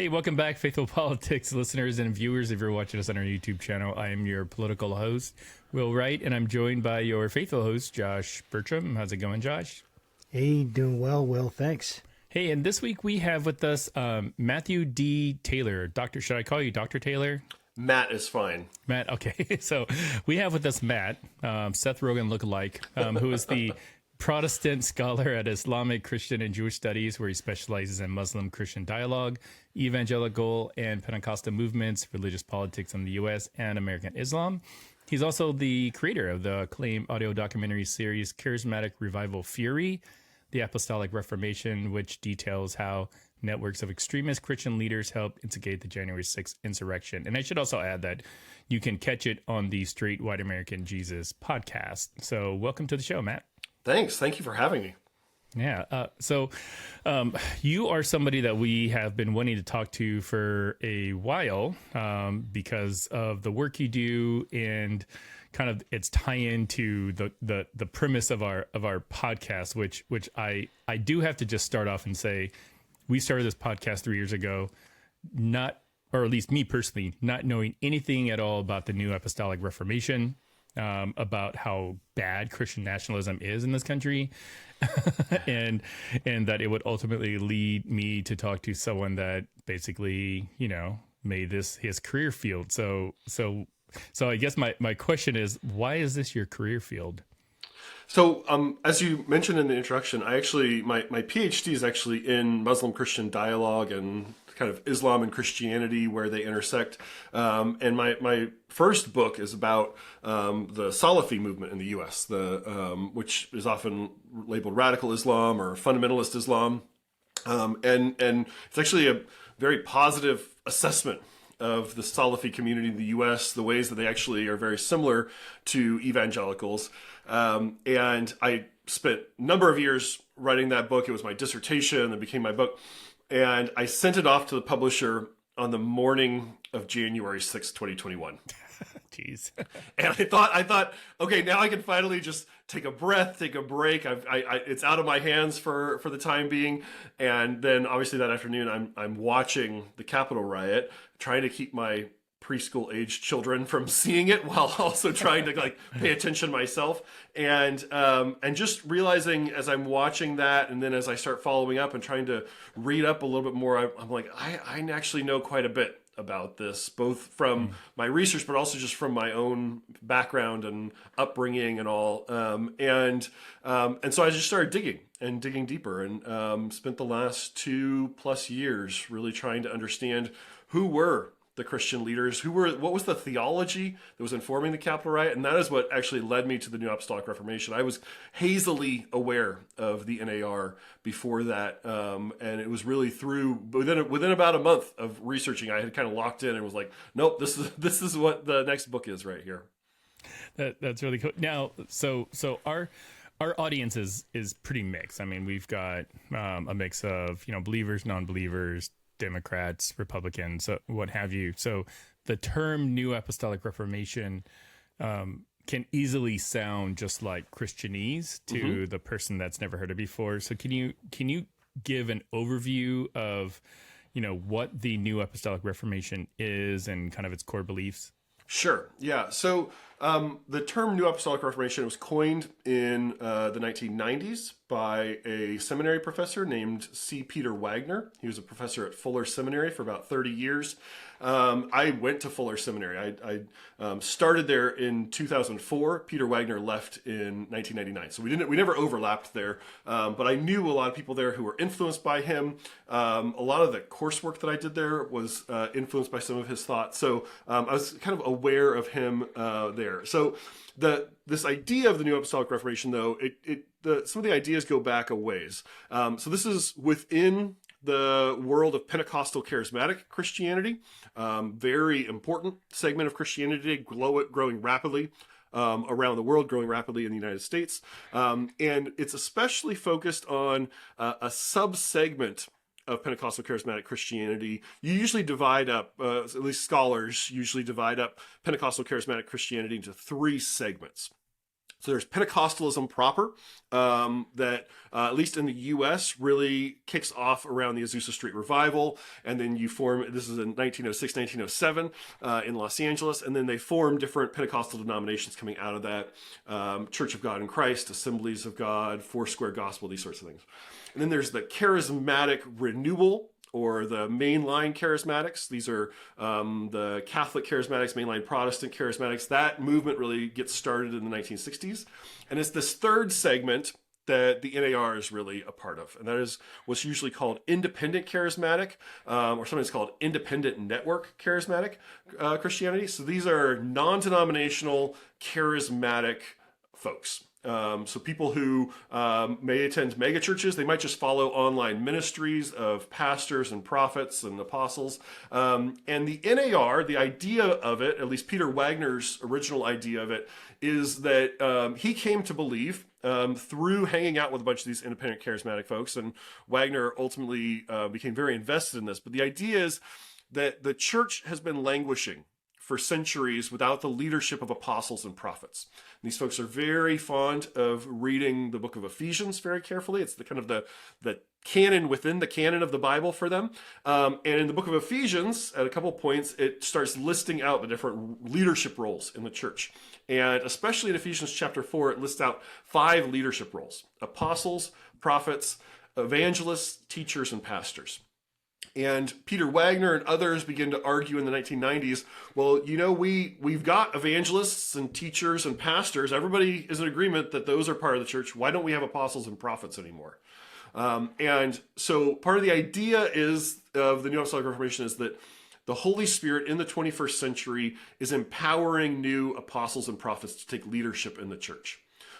Hey, welcome back, Faithful Politics listeners and viewers. If you're watching us on our YouTube channel, I am your political host, Will Wright, and I'm joined by your faithful host, Josh Bertram. How's it going, Josh? Hey, doing well, Will. Thanks. Hey, and this week we have with us Matthew D. Taylor. Should I call you Dr. Taylor? Matt is fine. Matt, okay. So we have with us Matt, Seth Rogen lookalike, who is the Protestant scholar at Islamic, Christian, and Jewish studies, where he specializes in Muslim-Christian dialogue, evangelical and Pentecostal movements, religious politics in the U.S., and American Islam. He's also the creator of the acclaimed audio documentary series Charismatic Revival Fury, the Apostolic Reformation, which details how networks of extremist Christian leaders helped instigate the January 6th insurrection. And I should also add that you can catch it on the Straight White American Jesus podcast. So welcome to the show, Matt. Thanks. Thank you for having me. Yeah. So you are somebody that we have been wanting to talk to for a while because of the work you do and kind of its tie-in to the premise of our podcast, which I do have to just start off and say, we started this podcast 3 years ago, or at least me personally, not knowing anything at all about the New Apostolic Reformation, about how bad Christian nationalism is in this country, and that it would ultimately lead me to talk to someone that basically, made this his career field. So I guess my question is, why is this your career field? So, as you mentioned in the introduction, I actually, my Ph.D. is actually in Muslim-Christian dialogue and kind of Islam and Christianity, where they intersect. And my first book is about the Salafi movement in the U.S., which is often labeled radical Islam or fundamentalist Islam. And it's actually a very positive assessment of the Salafi community in the U.S., the ways that they actually are very similar to evangelicals. And I spent a number of years writing that book. It was my dissertation that became my book. And I sent it off to the publisher on the morning of January 6th, 2021. Jeez. And I thought, okay, now I can finally just take a breath, take a break. It's out of my hands for the time being. And then obviously that afternoon, I'm watching the Capitol riot, trying to keep my preschool age children from seeing it while also trying to pay attention myself, and just realizing as I'm watching that, and then as I start following up and trying to read up a little bit more, I'm like, I actually know quite a bit about this, both from my research, but also just from my own background and upbringing and all. And so I just started digging deeper, and spent the last 2+ years really trying to understand who were the Christian leaders, what was the theology that was informing the Capitol riot. And that is what actually led me to the New Apostolic Reformation. I was hazily aware of the NAR before that. And it was really within about a month of researching, I had kind of locked in and was like, nope, this is what the next book is right here. That's really cool. Now, so our audience is pretty mixed. I mean, we've got a mix of, believers, non-believers, Democrats, Republicans, what have you. So the term New Apostolic Reformation can easily sound just like Christianese to the person that's never heard it before. So can you give an overview of, what the New Apostolic Reformation is and kind of its core beliefs? Sure. Yeah. So the term New Apostolic Reformation was coined in the 1990s by a seminary professor named C. Peter Wagner. He was a professor at Fuller Seminary for about 30 years. I went to Fuller Seminary. I started there in 2004. Peter Wagner left in 1999. So we never overlapped there. But I knew a lot of people there who were influenced by him. A lot of the coursework that I did there was influenced by some of his thoughts. So I was kind of aware of him there. So this idea of the New Apostolic Reformation, though, some of the ideas go back a ways. So this is within the world of Pentecostal Charismatic Christianity, very important segment of Christianity, growing rapidly around the world, growing rapidly in the United States. And it's especially focused on a sub-segment of Pentecostal Charismatic Christianity. You usually divide up, at least scholars usually divide up Pentecostal Charismatic Christianity into 3 segments. So there's Pentecostalism proper, that at least in the U.S. really kicks off around the Azusa Street Revival, and then you form, this is in 1906, 1907 in Los Angeles, and then they form different Pentecostal denominations coming out of that, Church of God in Christ, Assemblies of God, Foursquare Gospel, these sorts of things. And then there's the Charismatic Renewal, or the mainline charismatics. These are the Catholic charismatics, mainline Protestant charismatics. That movement really gets started in the 1960s. And it's this third segment that the NAR is really a part of. And that is what's usually called independent charismatic, or sometimes called independent network charismatic Christianity. So these are non-denominational charismatic folks. So people who may attend mega churches, they might just follow online ministries of pastors and prophets and apostles. And the NAR, the idea of it, at least Peter Wagner's original idea of it, is that he came to believe through hanging out with a bunch of these independent charismatic folks, and Wagner ultimately became very invested in this. But the idea is that the church has been languishing for centuries without the leadership of apostles and prophets. And these folks are very fond of reading the book of Ephesians very carefully. It's the kind of the canon within the canon of the Bible for them. And in the book of Ephesians, at a couple of points, it starts listing out the different leadership roles in the church. And especially in Ephesians chapter 4, it lists out 5 leadership roles: apostles, prophets, evangelists, teachers, and pastors. And Peter Wagner and others begin to argue in the 1990s, well, you know, we've got evangelists and teachers and pastors. Everybody is in agreement that those are part of the church. Why don't we have apostles and prophets anymore? And so part of the idea is of the New Apostolic Reformation is that the Holy Spirit in the 21st century is empowering new apostles and prophets to take leadership in the church.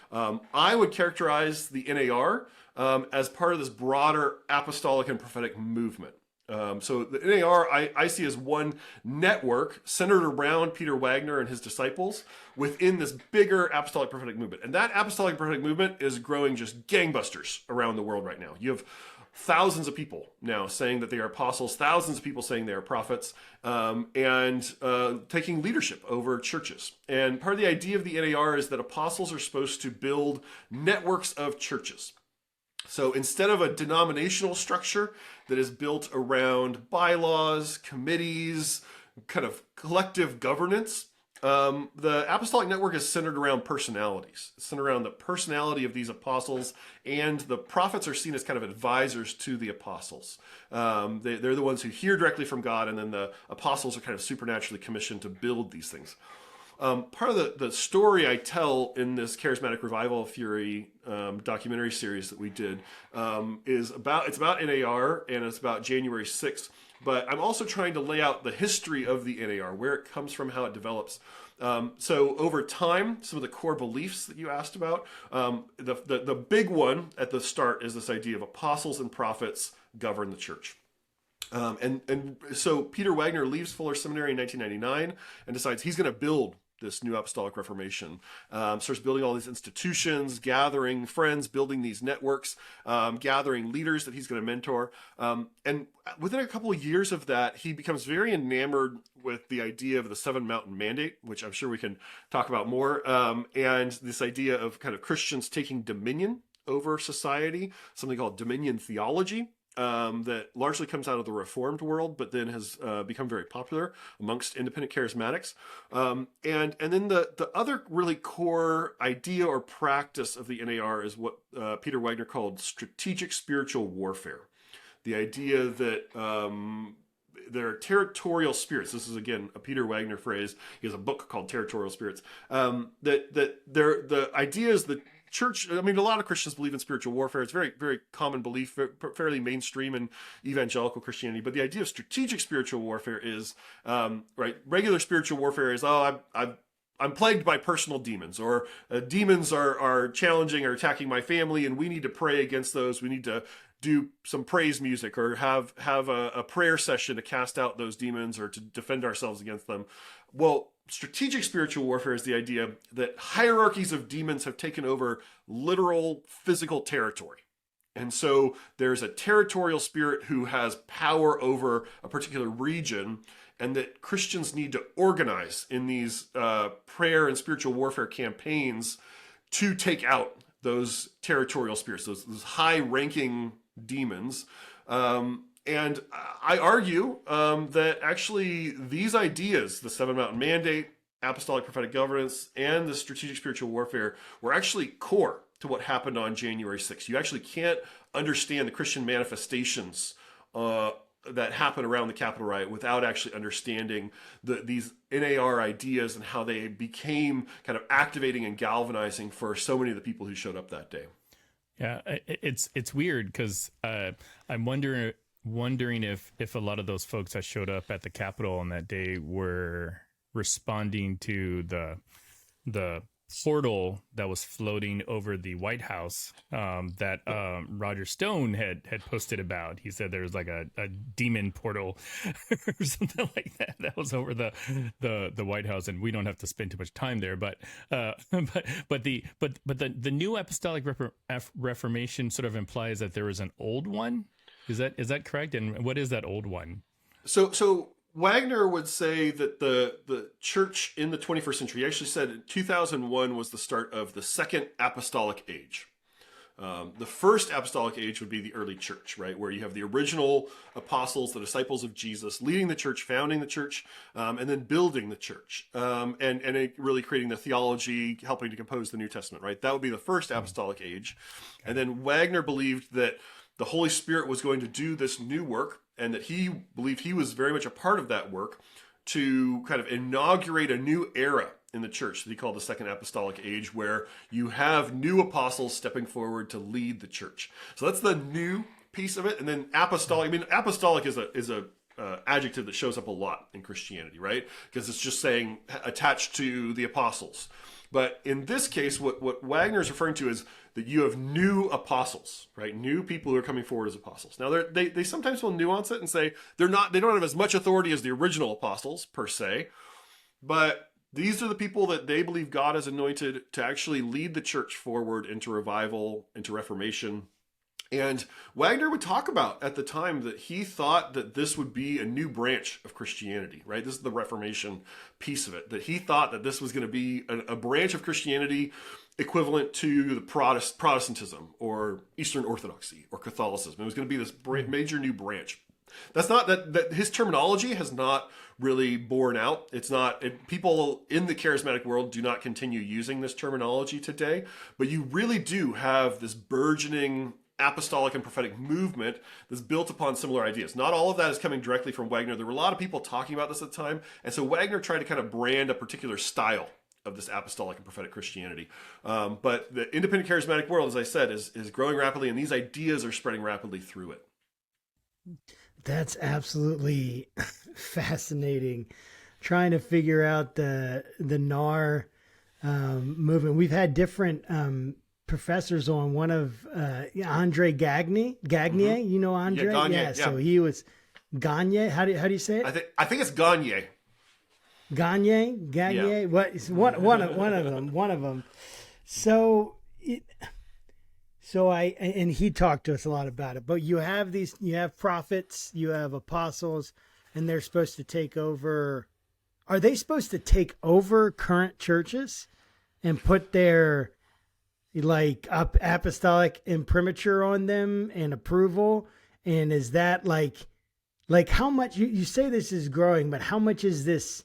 I would characterize the NAR as part of this broader apostolic and prophetic movement. So the NAR I see as one network centered around Peter Wagner and his disciples within this bigger apostolic prophetic movement. And that apostolic prophetic movement is growing just gangbusters around the world right now. You have thousands of people now saying that they are apostles, thousands of people saying they are prophets, and taking leadership over churches. And part of the idea of the NAR is that apostles are supposed to build networks of churches. So instead of a denominational structure that is built around bylaws, committees, kind of collective governance, the apostolic network is centered around personalities. It's centered around the personality of these apostles, and the prophets are seen as kind of advisors to the apostles. They're the ones who hear directly from God, and then the apostles are kind of supernaturally commissioned to build these things. Part of the story I tell in this Charismatic Revival Fury documentary series that we did it's about NAR, and it's about January 6th. But I'm also trying to lay out the history of the NAR, where it comes from, how it develops. So over time, some of the core beliefs that you asked about, the big one at the start is this idea of apostles and prophets govern the church. And so Peter Wagner leaves Fuller Seminary in 1999 and decides he's going to build this new Apostolic Reformation, starts building all these institutions, gathering friends, building these networks, gathering leaders that he's going to mentor. And within a couple of years of that, he becomes very enamored with the idea of the Seven Mountain Mandate, which I'm sure we can talk about more, and this idea of kind of Christians taking dominion over society, something called dominion theology. That largely comes out of the Reformed world, but then has become very popular amongst independent charismatics. And then the other really core idea or practice of the NAR is what Peter Wagner called strategic spiritual warfare. The idea that there are territorial spirits. This is, again, a Peter Wagner phrase. He has a book called Territorial Spirits. The idea is that church, I mean, a lot of Christians believe in spiritual warfare. It's very, very common belief, fairly mainstream in evangelical Christianity. But the idea of strategic spiritual warfare is, right, regular spiritual warfare is, I'm plagued by personal demons, or demons are challenging or attacking my family, and we need to pray against those. We need to do some praise music, or have a prayer session to cast out those demons or to defend ourselves against them. Well, strategic spiritual warfare is the idea that hierarchies of demons have taken over literal physical territory. And so there's a territorial spirit who has power over a particular region, and that Christians need to organize in these prayer and spiritual warfare campaigns to take out those territorial spirits, those high-ranking demons. And I argue that actually these ideas, the Seven Mountain Mandate, apostolic prophetic governance, and the strategic spiritual warfare, were actually core to what happened on January 6th. You actually can't understand the Christian manifestations that happened around the Capitol riot without actually understanding these NAR ideas and how they became kind of activating and galvanizing for so many of the people who showed up that day. Yeah, it's weird because I'm wondering if a lot of those folks that showed up at the Capitol on that day were responding to the portal that was floating over the White House that Roger Stone had posted about. He said there was like a demon portal or something like that was over the White House, and we don't have to spend too much time there. But the new Apostolic Reformation sort of implies that there was an old one. Is that correct? And what is that old one? So Wagner would say that the church in the 21st century, he actually said 2001 was the start of the second apostolic age. The first apostolic age would be the early church, right? Where you have the original apostles, the disciples of Jesus, leading the church, founding the church, and then building the church, and really creating the theology, helping to compose the New Testament, right? That would be the first apostolic age. And then Wagner believed that the Holy Spirit was going to do this new work, and that he believed he was very much a part of that work to kind of inaugurate a new era in the church that he called the Second Apostolic Age, where you have new apostles stepping forward to lead the church. So that's the new piece of it. And then apostolic, I mean, apostolic is a adjective that shows up a lot in Christianity, right? Because it's just saying attached to the apostles. But in this case, what Wagner is referring to is that you have new apostles, right? New people who are coming forward as apostles. Now, they sometimes will nuance it and say they don't have as much authority as the original apostles per se, but these are the people that they believe God has anointed to actually lead the church forward into revival, into reformation. And Wagner would talk about at the time that he thought that this would be a new branch of Christianity, right? This is the Reformation piece of it, that he thought that this was going to be a branch of Christianity equivalent to the Protestantism or Eastern Orthodoxy or Catholicism. It was going to be this major new branch. That's not that his terminology has not really borne out. It's not, people in the charismatic world do not continue using this terminology today, but you really do have this burgeoning apostolic and prophetic movement that's built upon similar ideas. Not all of that is coming directly from Wagner. There were a lot of people talking about this at the time, and so Wagner tried to kind of brand a particular style of this apostolic and prophetic Christianity. But the independent charismatic world, as I said, is growing rapidly, and these ideas are spreading rapidly through it. That's absolutely fascinating. Trying to figure out the NAR movement. We've had different professors on. One of Andre Gagnier. Mm-hmm. You know Andre? Yeah, Gagne, yeah. So he was Gagne. How do you say it? I think it's Gagne. Gagne. Yeah. What? One of them. So and he talked to us a lot about it. But you have prophets, you have apostles, and they're supposed to take over. Are they supposed to take over current churches and put their apostolic imprimatur on them and approval? And is that like how much you say this is growing, but how much is this?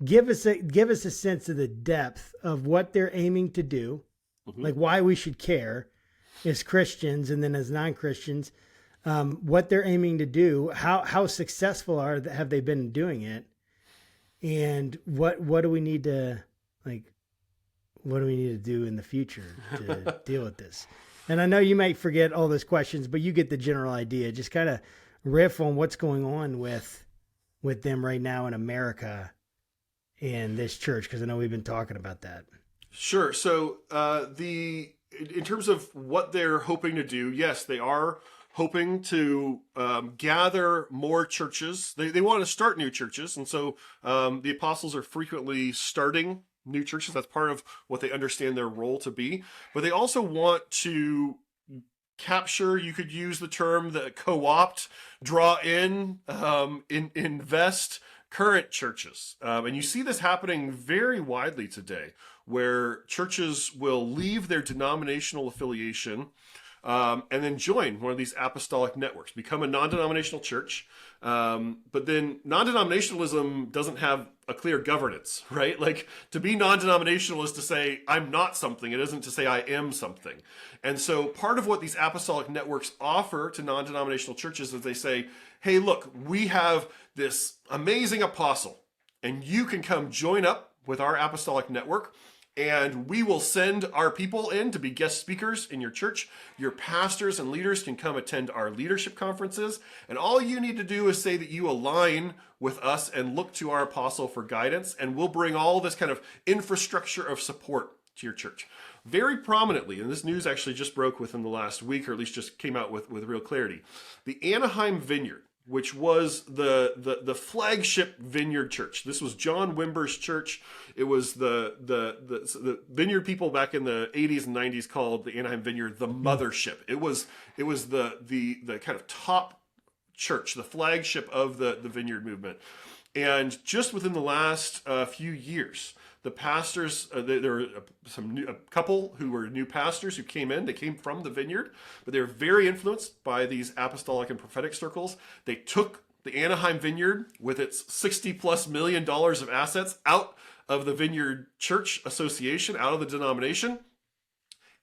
Give us a sense of the depth of what they're aiming to do, mm-hmm. like why we should care as Christians and then as non-Christians, what they're aiming to do, how successful have they been in doing it, and what do we need to do in the future to deal with this? And I know you might forget all those questions, but you get the general idea. Just kind of riff on what's going on with them right now in America and this church, because I know we've been talking about that. Sure. So in terms of what they're hoping to do, yes, they are hoping to gather more churches. They want to start new churches, and so the apostles are frequently starting new churches. That's part of what they understand their role to be. But they also want to capture, you could use the term, the co-opt, draw in, invest, current churches. And you see this happening very widely today, where churches will leave their denominational affiliation and then join one of these apostolic networks, become a non-denominational church. But then non-denominationalism doesn't have a clear governance, right? Like, to be non-denominational is to say, I'm not something. It isn't to say I am something. And so part of what these apostolic networks offer to non-denominational churches is they say, hey, look, we have this amazing apostle, and you can come join up with our apostolic network, and we will send our people in to be guest speakers in your church. Your pastors and leaders can come attend our leadership conferences. And all you need to do is say that you align with us and look to our apostle for guidance. And we'll bring all this kind of infrastructure of support to your church. Very prominently, and this news actually just broke within the last week, or at least just came out with real clarity, the Anaheim Vineyard, which was the flagship vineyard church. This was John Wimber's church. It was the vineyard people back in the 80s and 90s called the Anaheim Vineyard the mothership. It was the kind of top church, the flagship of the vineyard movement. And just within the last few years, the pastors, there were a couple who were new pastors who came in. They came from the vineyard, but they were very influenced by these apostolic and prophetic circles. They took the Anaheim Vineyard with its $60+ million of assets out of the Vineyard Church Association, out of the denomination.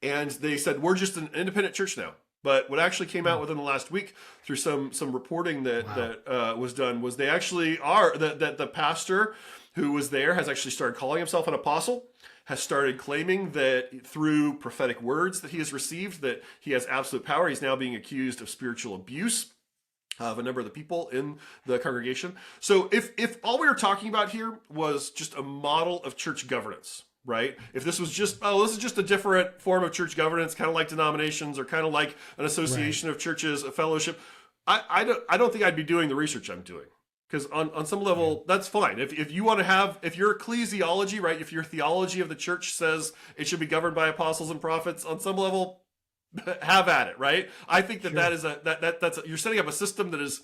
And they said, we're just an independent church now. But what actually came out within the last week through some reporting that was done was they actually are, that the pastor who was there has actually started calling himself an apostle, has started claiming that through prophetic words that he has received, that he has absolute power. He's now being accused of spiritual abuse of a number of the people in the congregation. So if all we were talking about here was just a model of church governance, right? If this was just, this is just a different form of church governance, kind of like denominations or kind of like an association of churches, a fellowship, I don't think I'd be doing the research I'm doing. Because on some level, that's fine. If you want to have, if your ecclesiology, right, if your theology of the church says it should be governed by apostles and prophets, on some level, have at it, right? I think that that is that's you're setting up a system that is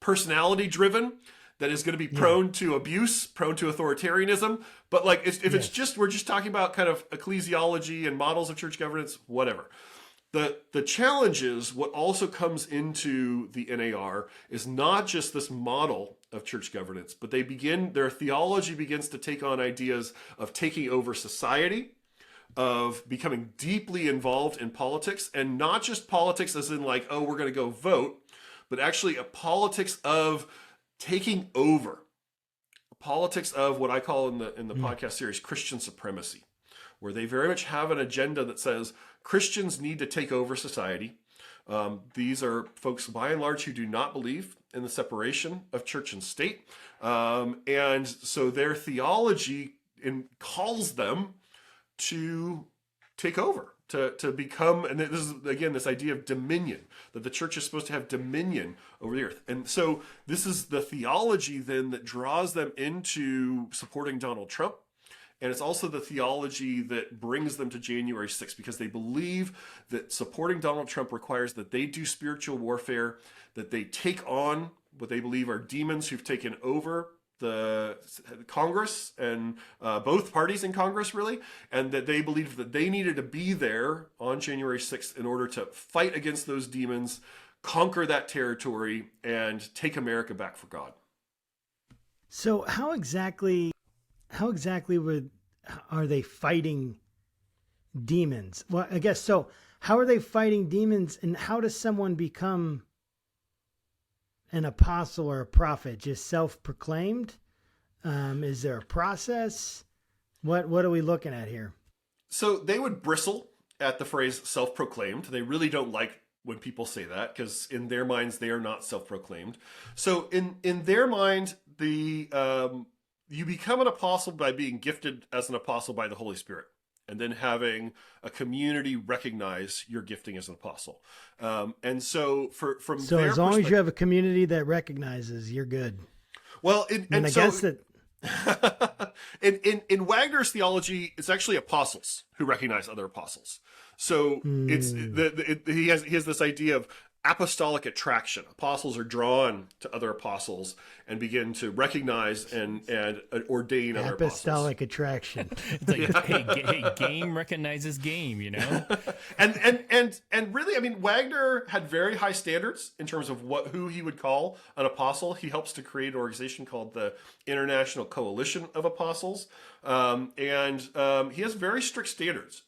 personality driven, that is going to be prone to abuse, prone to authoritarianism. But like, if it's just, we're just talking about kind of ecclesiology and models of church governance, whatever. The challenge is what also comes into the NAR is not just this model of church governance, but their theology begins to take on ideas of taking over society, of becoming deeply involved in politics, and not just politics as in like, oh, we're going to go vote, but actually a politics of taking over, a politics of what I call in the podcast series Christian supremacy, where they very much have an agenda that says Christians need to take over society. These are folks, by and large, who do not believe in the separation of church and state. And so their theology calls them to take over, to become, and this is, again, this idea of dominion, that the church is supposed to have dominion over the earth. And so this is the theology then that draws them into supporting Donald Trump. And it's also the theology that brings them to January 6th, because they believe that supporting Donald Trump requires that they do spiritual warfare, that they take on what they believe are demons who've taken over the Congress and both parties in Congress, really, and that they believed that they needed to be there on January 6th in order to fight against those demons, conquer that territory, and take America back for God. So how exactly are they fighting demons? Well, I guess so. How are they fighting demons, and how does someone become an apostle or a prophet? Just self-proclaimed? Is there a process? What are we looking at here? So they would bristle at the phrase self-proclaimed. They really don't like when people say that, because in their minds, they are not self-proclaimed. So in their mind, you become an apostle by being gifted as an apostle by the Holy Spirit, and then having a community recognize your gifting as an apostle. And so from so their as long as you have a community that recognizes, you're good. Well, I guess that in Wagner's theology, it's actually apostles who recognize other apostles. So he has this idea of apostolic attraction. Apostles are drawn to other apostles and begin to recognize and ordain other apostles. Apostolic attraction. It's like, hey, game recognizes game, you know? and really, I mean, Wagner had very high standards in terms of who he would call an apostle. He helps to create an organization called the International Coalition of Apostles. He has very strict standards.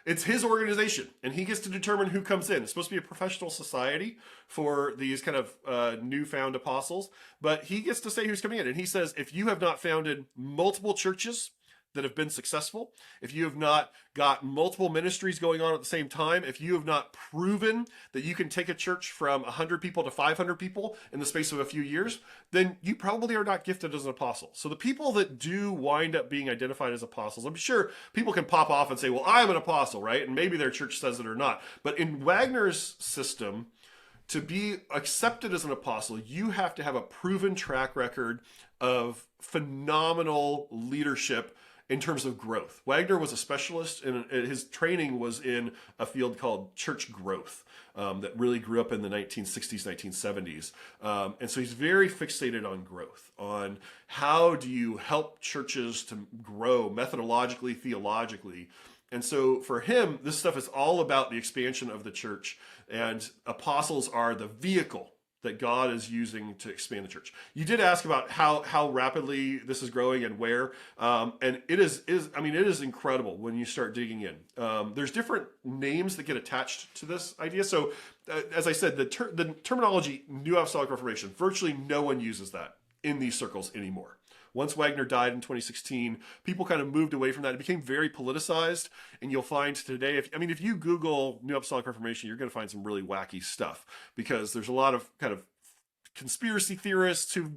It's his organization, and he gets to determine who comes in. It's supposed to be a professional society for these kind of newfound apostles, but he gets to say who's coming in. And he says, if you have not founded multiple churches that have been successful, if you have not got multiple ministries going on at the same time, if you have not proven that you can take a church from 100 people to 500 people in the space of a few years, then you probably are not gifted as an apostle. So the people that do wind up being identified as apostles, I'm sure people can pop off and say, well, I'm an apostle, right? And maybe their church says it or not. But in Wagner's system, to be accepted as an apostle, you have to have a proven track record of phenomenal leadership in terms of growth. Wagner was a specialist, and his training was in a field called church growth that really grew up in the 1960s, 1970s. And so he's very fixated on growth, on how do you help churches to grow methodologically, theologically. And so for him, this stuff is all about the expansion of the church, and apostles are the vehicle that God is using to expand the church. You did ask about how rapidly this is growing and where, and it is incredible when you start digging in. There's different names that get attached to this idea. So, as I said, the terminology New Apostolic Reformation, virtually no one uses that in these circles anymore. Once Wagner died in 2016, people kind of moved away from that. It became very politicized, and you'll find today, if you Google New Apostolic Reformation, you're going to find some really wacky stuff, because there's a lot of kind of conspiracy theorists who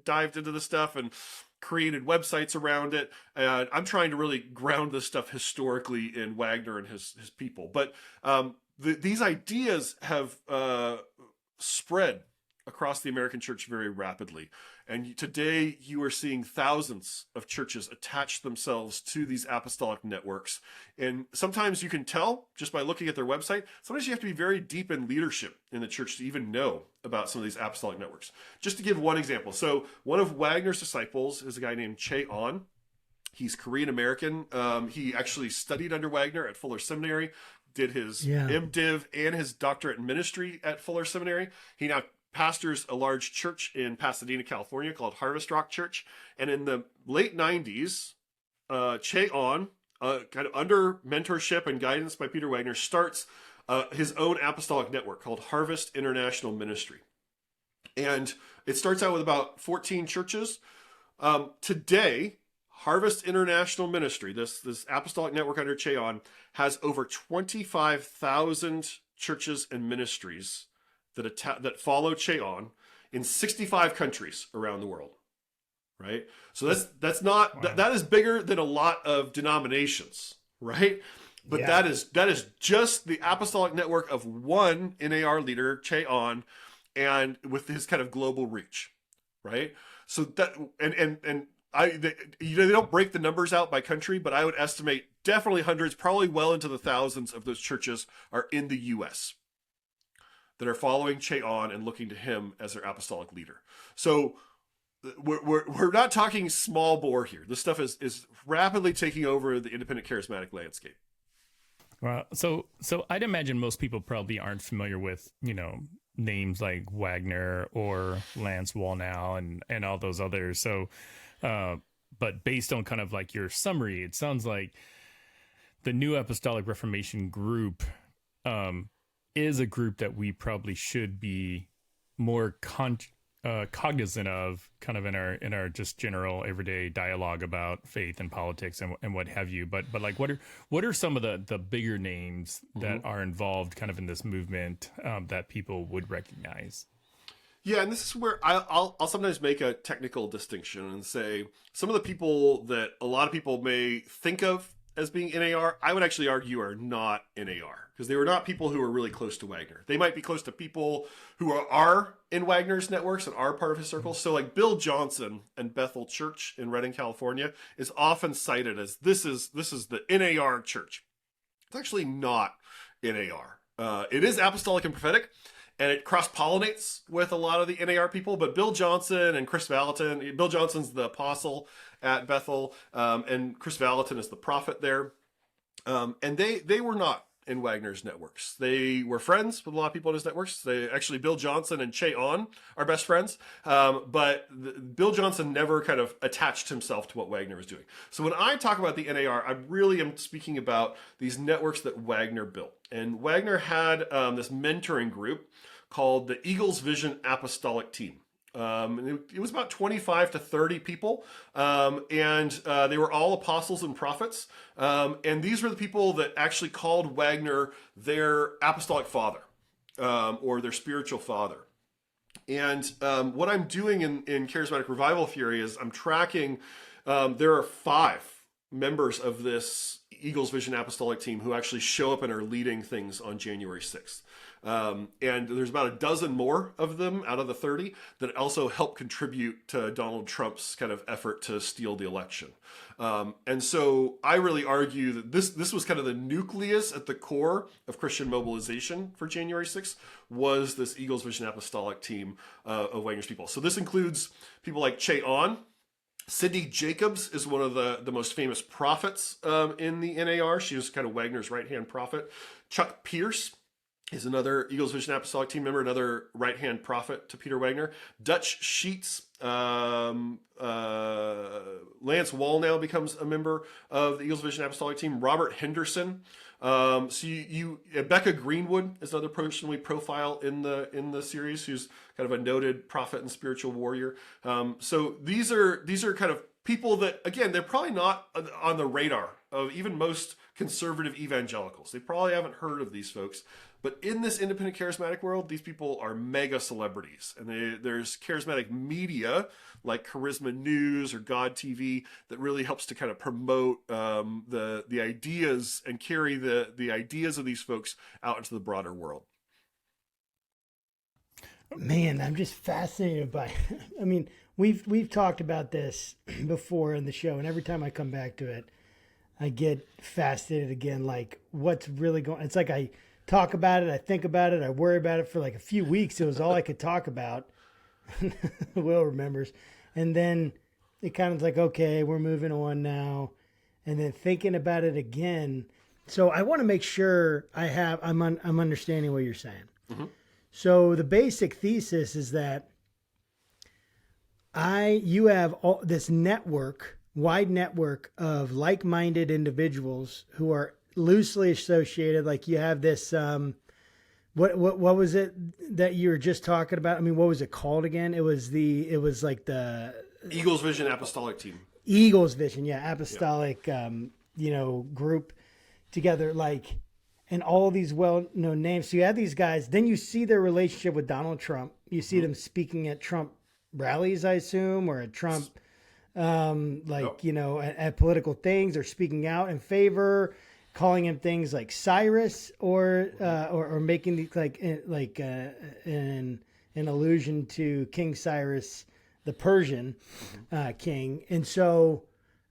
dived into this stuff and created websites around it. And I'm trying to really ground this stuff historically in Wagner and his people. But these ideas have spread across the American church very rapidly. And today you are seeing thousands of churches attach themselves to these apostolic networks. And sometimes you can tell just by looking at their website. Sometimes you have to be very deep in leadership in the church to even know about some of these apostolic networks. Just to give one example. So one of Wagner's disciples is a guy named Che On. He's Korean American. He actually studied under Wagner at Fuller Seminary, did his MDiv and his doctorate in ministry at Fuller Seminary. He now pastors a large church in Pasadena, California called Harvest Rock Church. And in the late 90s, Che On, kind of under mentorship and guidance by Peter Wagner, starts his own apostolic network called Harvest International Ministry. And it starts out with about 14 churches. Today, Harvest International Ministry, this apostolic network under Che On, has over 25,000 churches and ministries that follow Che On in 65 countries around the world, right? So that's not wow. that is bigger than a lot of denominations, right? But that is just the apostolic network of one NAR leader, Che On, and with his kind of global reach, right? So that they don't break the numbers out by country, but I would estimate definitely hundreds, probably well into the thousands of those churches are in the U.S. that are following Che On and looking to him as their apostolic leader. So we're not talking small bore here. This stuff is rapidly taking over the independent charismatic landscape. Well, so I'd imagine most people probably aren't familiar with, names like Wagner or Lance Wallnau and all those others. So, but based on kind of like your summary, it sounds like the New Apostolic Reformation group is a group that we probably should be more cognizant of, kind of in our just general everyday dialogue about faith and politics and what have you. But like, what are some of the bigger names that are involved kind of in this movement that people would recognize? Yeah, and this is where I'll sometimes make a technical distinction and say some of the people that a lot of people may think of as being NAR, I would actually argue are not NAR, because they were not people who were really close to Wagner. They might be close to people who are in Wagner's networks and are part of his circles. So like Bill Johnson and Bethel Church in Redding, California is often cited as this is the NAR church. It's actually not NAR. It is apostolic and prophetic, and it cross-pollinates with a lot of the NAR people, but Bill Johnson and Chris Valentin, Bill Johnson's the apostle at Bethel, and Chris Valentin is the prophet there. And they were not in Wagner's networks. They were friends with a lot of people in his networks. Bill Johnson and Che On are best friends. But Bill Johnson never kind of attached himself to what Wagner was doing. So when I talk about the NAR, I really am speaking about these networks that Wagner built. And Wagner had this mentoring group called the Eagles Vision Apostolic Team. It was about 25 to 30 people, and they were all apostles and prophets. And these were the people that actually called Wagner their apostolic father, or their spiritual father. And what I'm doing in Charismatic Revival Theory is I'm tracking, there are 5 members of this Eagles Vision Apostolic Team who actually show up and are leading things on January 6th. And there's about a dozen more of them out of the 30 that also help contribute to Donald Trump's kind of effort to steal the election. And so I really argue that this was kind of the nucleus at the core of Christian mobilization for January 6th, was this Eagles Vision Apostolic Team of Wagner's people. So this includes people like Che On. Sidney Jacobs is one of the most famous prophets in the NAR. She was kind of Wagner's right-hand prophet. Chuck Pierce is another Eagles Vision Apostolic Team member, another right-hand prophet to Peter Wagner. Dutch Sheets, Lance Wall now becomes a member of the Eagles Vision Apostolic Team. Robert Henderson. Becca Greenwood is another person we profile in the series, who's kind of a noted prophet and spiritual warrior. So these are kind of people that, again, they're probably not on the radar of even most conservative evangelicals. They probably haven't heard of these folks. But in this independent charismatic world, these people are mega celebrities. And there's charismatic media like Charisma News or God TV that really helps to kind of promote the ideas and carry the ideas of these folks out into the broader world. Man, I'm just fascinated by, I mean, we've talked about this before in the show, and every time I come back to it, I get fascinated again, like what's really going, it's like I talk about it, I think about it, I worry about it for like a few weeks. It was all I could talk about. Will remembers. And then it kind of like, okay, we're moving on now. And then thinking about it again. So I want to make sure I'm understanding what you're saying. Mm-hmm. So the basic thesis is that you have this network, wide network of like-minded individuals who are loosely associated. Like you have this, what was it that you were just talking about? I mean, what was it called again? It was like the Eagles Vision Apostolic Team. Eagles Vision, yeah, apostolic, group together, like, and all these well-known names. So you have these guys. Then you see their relationship with Donald Trump. You see them speaking at Trump rallies, I assume, or at Trump, at political things, or speaking out in favor, calling him things like Cyrus, or making the, an allusion to King Cyrus, the Persian king, and so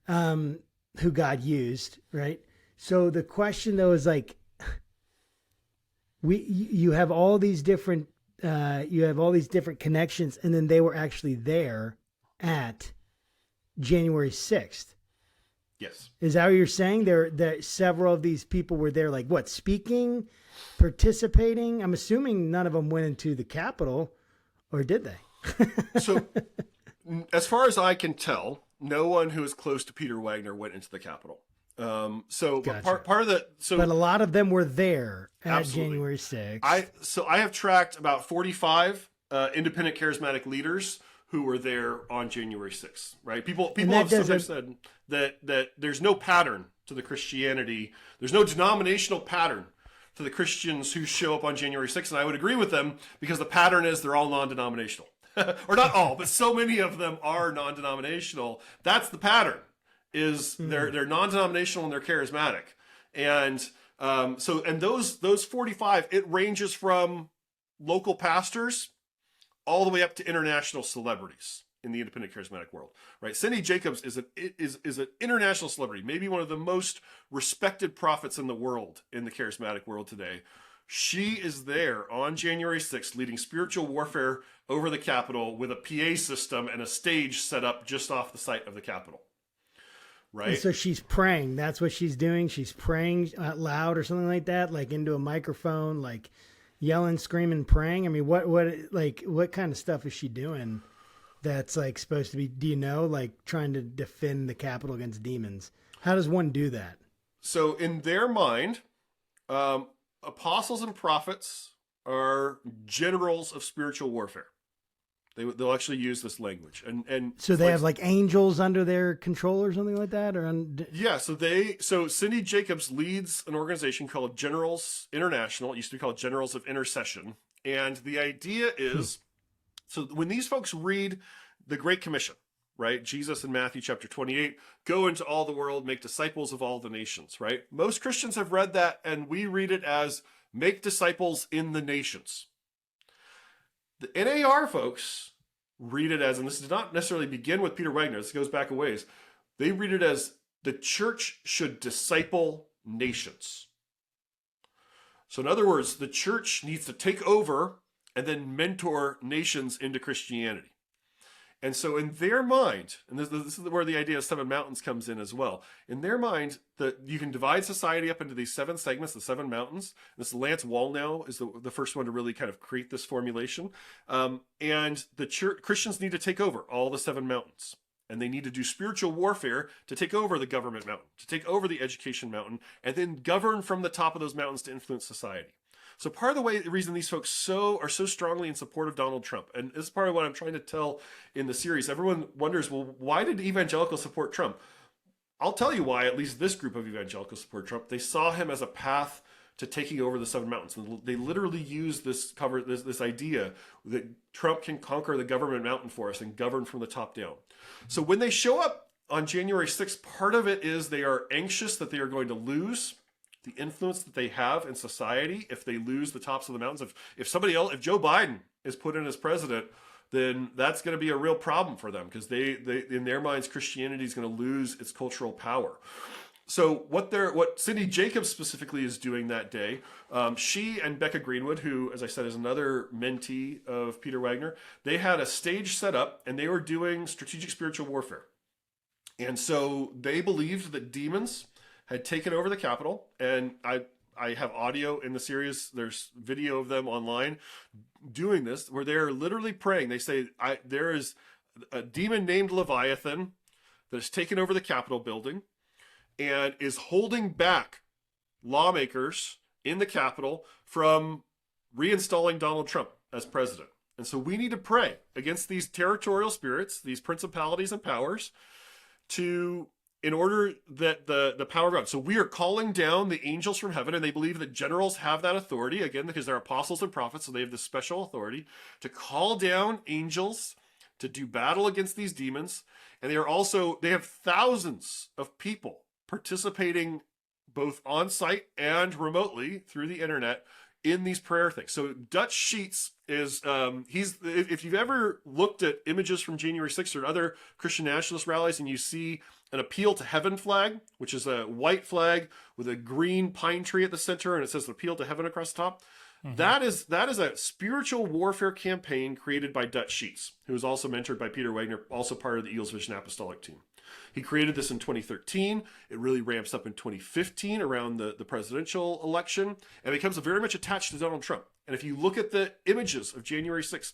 who God used, right? So the question though is like, you have all these different connections, and then they were actually there at January 6th. Yes. Is that what you're saying? There several of these people were there, like what, speaking, participating? I'm assuming none of them went into the Capitol, or did they? So, as far as I can tell, no one who is close to Peter Wagner went into the Capitol. Gotcha. Part of the but a lot of them were there at absolutely. January 6th. I have tracked about 45 independent charismatic leaders who were there on January 6th. Right? People have sometimes said that there's no pattern to the Christianity. There's no denominational pattern to the Christians who show up on January 6th, and I would agree with them, because the pattern is they're all non-denominational. Or not all, but so many of them are non-denominational. That's the pattern. Is they're non-denominational and they're charismatic, and those 45, it ranges from local pastors all the way up to international celebrities in the independent charismatic world. Right? Sidney Jacobs is an international celebrity, maybe one of the most respected prophets in the world in the charismatic world today. She is there on January 6th leading spiritual warfare over the Capitol with a PA system and a stage set up just off the site of the Capitol. Right? And so she's praying. That's what she's doing. She's praying out loud or something like that, like into a microphone, like yelling, screaming, praying. I mean, what kind of stuff is she doing that's like supposed to be, do you know, like trying to defend the Capitol against demons? How does one do that? So in their mind, apostles and prophets are generals of spiritual warfare. They'll actually use this language, and so they have like angels under their control or something like that, or yeah. So Cindy Jacobs leads an organization called Generals International. It used to be called Generals of Intercession, and the idea is, so when these folks read the Great Commission, right? Jesus in Matthew chapter 28, go into all the world, make disciples of all the nations, right? Most Christians have read that, and we read it as make disciples in the nations. The NAR folks read it as, and this does not necessarily begin with Peter Wagner, this goes back a ways, they read it as the church should disciple nations. So in other words, the church needs to take over and then mentor nations into Christianity. And so in their mind, and this is where the idea of 7 mountains comes in as well. In their mind, that you can divide society up into these 7 segments, the 7 mountains. This Lance Wallnau is the first one to really kind of create this formulation. And the church, Christians need to take over all the 7 mountains. And they need to do spiritual warfare to take over the government mountain, to take over the education mountain, and then govern from the top of those mountains to influence society. So part of the reason these folks are so strongly in support of Donald Trump, and this is part of what I'm trying to tell in the series. Everyone wonders, well, why did evangelicals support Trump? I'll tell you why. At least this group of evangelicals support Trump. They saw him as a path to taking over the 7 mountains. And they literally use this idea that Trump can conquer the government mountain for us and govern from the top down. So when they show up on January 6th, part of it is they are anxious that they are going to lose the influence that they have in society if they lose the tops of the mountains. If somebody else, if Joe Biden is put in as president, then that's going to be a real problem for them, because they in their minds, Christianity is going to lose its cultural power. So what Cindy Jacobs specifically is doing that day, she and Becca Greenwood, who, as I said, is another mentee of Peter Wagner, they had a stage set up and they were doing strategic spiritual warfare. And so they believed that demons had taken over the Capitol, and I have audio in the series. There's video of them online doing this, where they're literally praying. They say, there is a demon named Leviathan that has taken over the Capitol building and is holding back lawmakers in the Capitol from reinstalling Donald Trump as president. And so we need to pray against these territorial spirits, these principalities and powers, in order that the power of God. So we are calling down the angels from heaven, and they believe that generals have that authority, again, because they're apostles and prophets, so they have this special authority to call down angels to do battle against these demons. And they have thousands of people participating both on site and remotely through the internet in these prayer things. So Dutch Sheets is, if you've ever looked at images from January 6th or other Christian nationalist rallies, and you see an appeal to heaven flag, which is a white flag with a green pine tree at the center, and it says appeal to heaven across the top. Mm-hmm. That is a spiritual warfare campaign created by Dutch Sheets, who was also mentored by Peter Wagner, also part of the Eagles Vision Apostolic team. He created this in 2013. It really ramps up in 2015 around the presidential election, and becomes very much attached to Donald Trump. And if you look at the images of January 6th,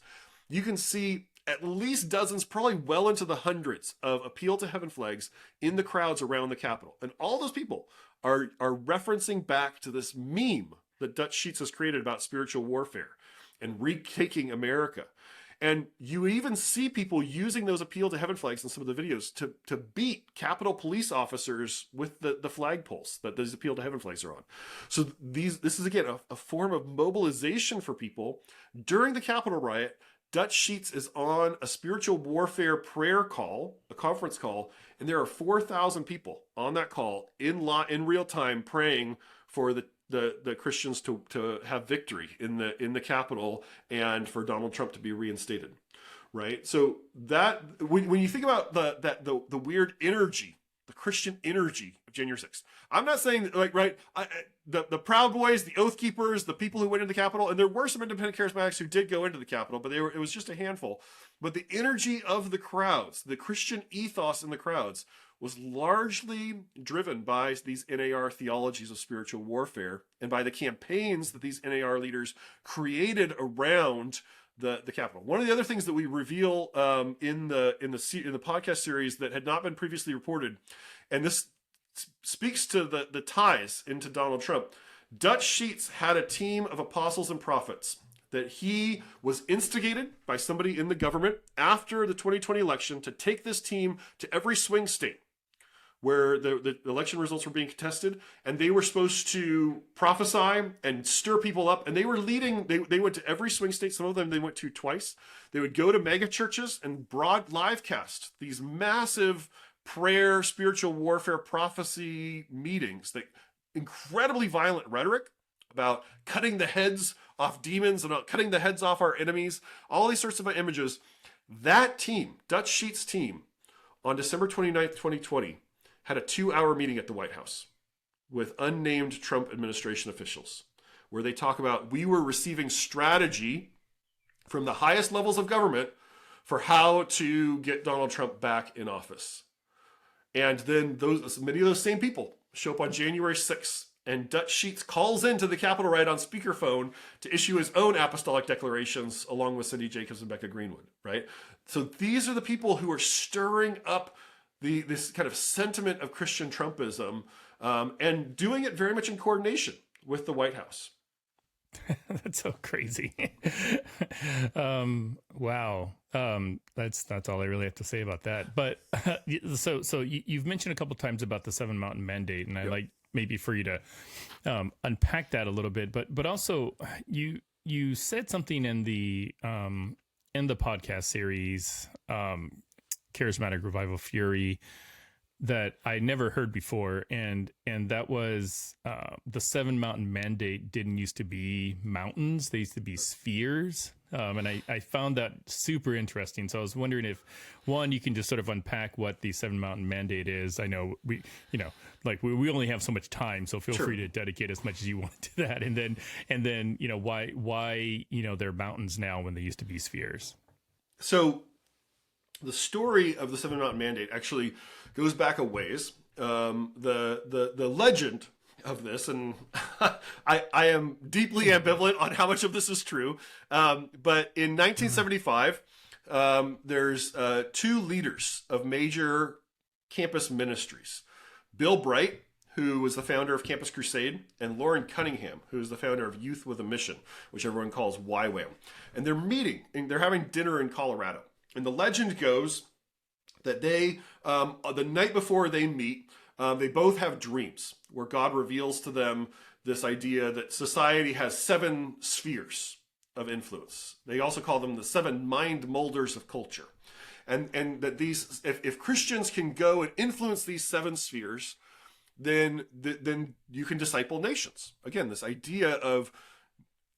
you can see at least dozens, probably well into the hundreds, of appeal to heaven flags in the crowds around the Capitol. And all those people are referencing back to this meme that Dutch Sheets has created about spiritual warfare and retaking America. And you even see people using those appeal to heaven flags in some of the videos to beat Capitol police officers with the flagpoles that those appeal to heaven flags are on. So this is, again, a form of mobilization for people. During the Capitol riot, Dutch Sheets is on a spiritual warfare prayer call, a conference call, and there are 4,000 people on that call in real time praying for the Christians to have victory in the Capitol and for Donald Trump to be reinstated, right? So that when you think about the weird energy, the Christian energy of January 6th. I'm not saying the Proud Boys, the Oath Keepers, the people who went into the Capitol, and there were some independent charismatics who did go into the Capitol, but it was just a handful. But the energy of the crowds, the Christian ethos in the crowds, was largely driven by these NAR theologies of spiritual warfare and by the campaigns that these NAR leaders created around the Capitol. One of the other things that we reveal in the podcast series that had not been previously reported, and this speaks to the ties into Donald Trump. Dutch Sheets had a team of apostles and prophets that he was instigated by somebody in the government after the 2020 election to take this team to every swing state where the election results were being contested, and they were supposed to prophesy and stir people up. And they were leading, they went to every swing state. Some of them they went to twice. They would go to mega churches and broad live cast these massive prayer, spiritual warfare, prophecy meetings, that incredibly violent rhetoric about cutting the heads off demons and cutting the heads off our enemies, all these sorts of images. That team, Dutch Sheets' team, on December 29th, 2020, had a 2-hour meeting at the White House with unnamed Trump administration officials, where they talk about, we were receiving strategy from the highest levels of government for how to get Donald Trump back in office. And then many of those same people show up on January 6th, and Dutch Sheets calls into the Capitol right on speakerphone to issue his own apostolic declarations along with Cindy Jacobs and Becca Greenwood, right? So these are the people who are stirring up this kind of sentiment of Christian Trumpism, and doing it very much in coordination with the White House. That's so crazy. Wow. That's all I really have to say about that. But so you've mentioned a couple times about the Seven Mountain Mandate, and I'd like maybe for you to unpack that a little bit. But also you said something in the podcast series, Charismatic Revival Fury, that I never heard before, and that was the Seven Mountain Mandate didn't used to be mountains; they used to be spheres, and I found that super interesting. So I was wondering if, one, you can just sort of unpack what the Seven Mountain Mandate is. I know we only have so much time, so feel free to dedicate as much as you want to that, and then why they're mountains now when they used to be spheres. So the story of the Seven Mountain Mandate actually goes back a ways. The legend of this, and I am deeply ambivalent on how much of this is true, but in 1975, there's two leaders of major campus ministries. Bill Bright, who was the founder of Campus Crusade, and Lauren Cunningham, who is the founder of Youth with a Mission, which everyone calls YWAM. And they're meeting, and they're having dinner in Colorado. And the legend goes that they, the night before they meet, they both have dreams where God reveals to them this idea that society has 7 spheres of influence. They also call them the 7 mind molders of culture. And that these, if Christians can go and influence these 7 spheres, then you can disciple nations. Again, this idea of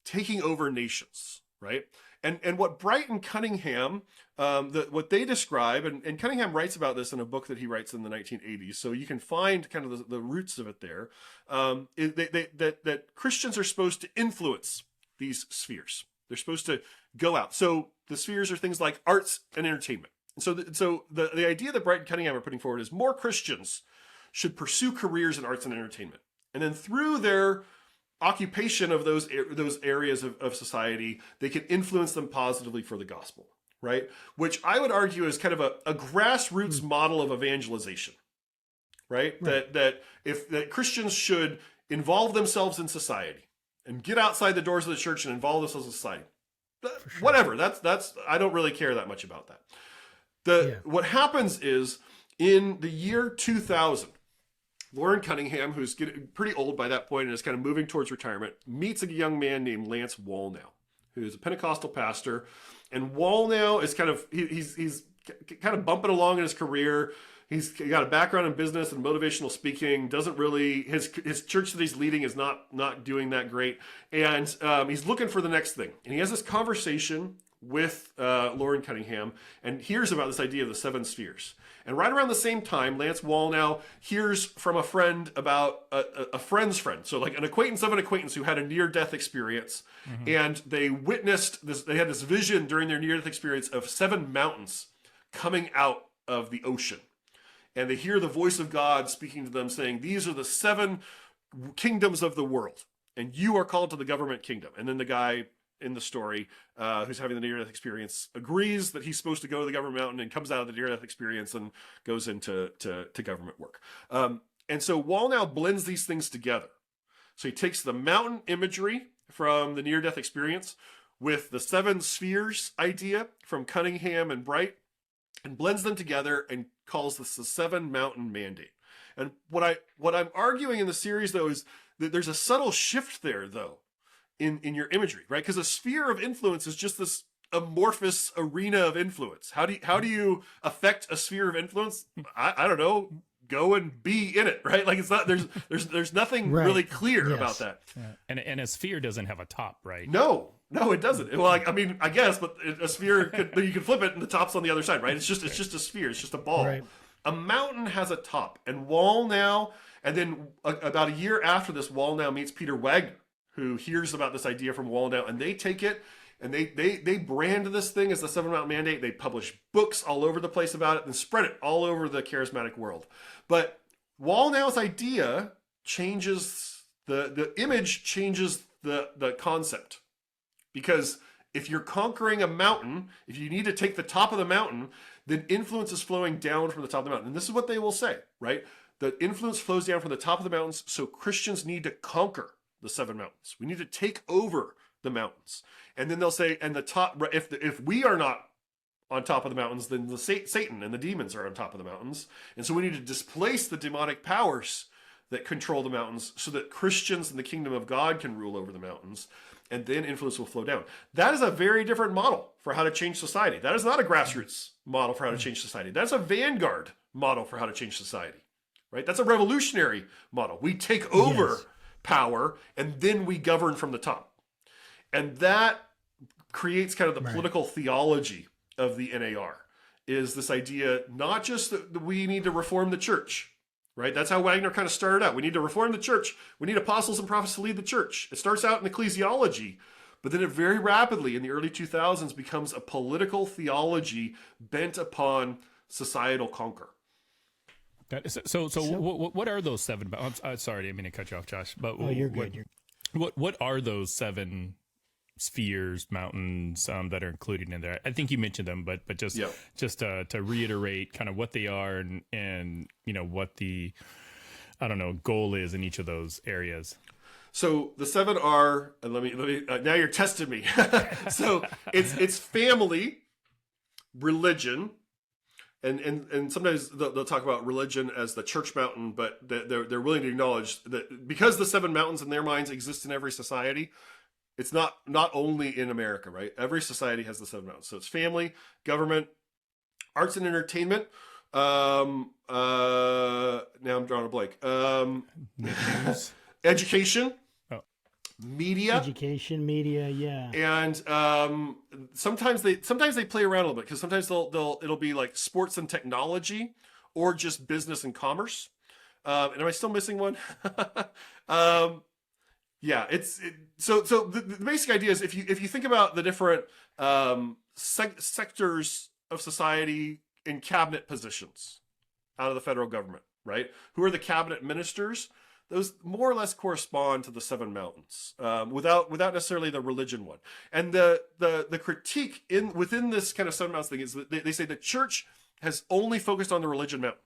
taking over nations, right? And what Bright and Cunningham, what they describe, and Cunningham writes about this in a book that he writes in the 1980s, so you can find kind of the roots of it there, that Christians are supposed to influence these spheres. They're supposed to go out. So the spheres are things like arts and entertainment. And so the idea that Bright and Cunningham are putting forward is more Christians should pursue careers in arts and entertainment. And then through their occupation of those areas of society, they can influence them positively for the gospel, right? Which I would argue is kind of a grassroots model of evangelization, right? That Christians should involve themselves in society and get outside the doors of the church and involve themselves in society. Whatever, that's I don't really care that much about that. What happens is, in the year 2000, Lauren Cunningham, who's getting pretty old by that point and is kind of moving towards retirement, meets a young man named Lance Wallnau, who's a Pentecostal pastor. And Wallnau is he's kind of bumping along in his career. He's got a background in business and motivational speaking. Doesn't really, his church that he's leading is not doing that great. And he's looking for the next thing. And he has this conversation with Lauren Cunningham and hears about this idea of the seven spheres. And right around the same time, Lance Wallnau hears from a friend about a friend's friend. So like an acquaintance of an acquaintance who had a near-death experience. And they witnessed this, they had this vision during their near-death experience of 7 mountains coming out of the ocean. And they hear the voice of God speaking to them saying, these are the 7 kingdoms of the world. And you are called to the government kingdom. And then the guy in the story who's having the near-death experience agrees that he's supposed to go to the government mountain and comes out of the near-death experience and goes into to government work. And so Wallnau blends these things together. So he takes the mountain imagery from the near-death experience with the 7 spheres idea from Cunningham and Bright and blends them together and calls this the 7 mountain mandate. And what I'm arguing in the series, though, is that there's a subtle shift there, though, in your imagery, right? Because a sphere of influence is just this amorphous arena of influence. How do you affect a sphere of influence? I don't know. Go and be in it, right? Like it's not there's nothing really clear about that. Yeah. And a sphere doesn't have a top, right? No, it doesn't. Well, I mean, I guess, but a sphere you can flip it and the top's on the other side, right? It's just a sphere. It's just a ball. Right. A mountain has a top, and Wallnau, and then about a year after this, Wallnau meets Peter Wagner, who hears about this idea from Wallnau, and they take it and they brand this thing as the 7 Mountain Mandate. They publish books all over the place about it and spread it all over the charismatic world. But Wallnau's idea changes the image, changes the concept, because if you're conquering a mountain, if you need to take the top of the mountain, then influence is flowing down from the top of the mountain. And this is what they will say, right? The influence flows down from the top of the mountains, so Christians need to conquer the 7 mountains. We need to take over the mountains. And then they'll say, and the top, if we are not on top of the mountains, then the Satan and the demons are on top of the mountains. And so we need to displace the demonic powers that control the mountains so that Christians in the kingdom of God can rule over the mountains. And then influence will flow down. That is a very different model for how to change society. That is not a grassroots model for how to change society. That's a vanguard model for how to change society, right? That's a revolutionary model. We take over power and then we govern from the top. And that creates kind of the political theology of the NAR, is this idea not just that we need to reform the church, right? That's how Wagner kind of started out. We need to reform the church. We need apostles and prophets to lead the church. It starts out in ecclesiology, but then it very rapidly in the early 2000s becomes a political theology bent upon societal conquer. So what are those 7? I'm sorry, I didn't mean to cut you off, Josh. But you're good. What are those 7 spheres, mountains that are included in there? I think you mentioned them, but just to reiterate kind of what they are and you know what the goal is in each of those areas. So the 7 are, and let me now you're testing me. So it's family, religion, and sometimes they'll talk about religion as the church mountain, but they're willing to acknowledge that because the 7 mountains in their minds exist in every society, it's not only in America, right? Every society has the 7 mountains. So it's family, government, arts and entertainment. Now I'm drawing a blank. Education. Media, yeah, and sometimes they play around a little bit, because sometimes it'll be like sports and technology, or just business and commerce. And am I still missing one? So the basic idea is if you think about the different sectors of society in cabinet positions out of the federal government, right? Who are the cabinet ministers? Those more or less correspond to the 7 mountains, without necessarily the religion one. And the critique within this kind of 7 mountains thing is that they say the church has only focused on the religion mountain.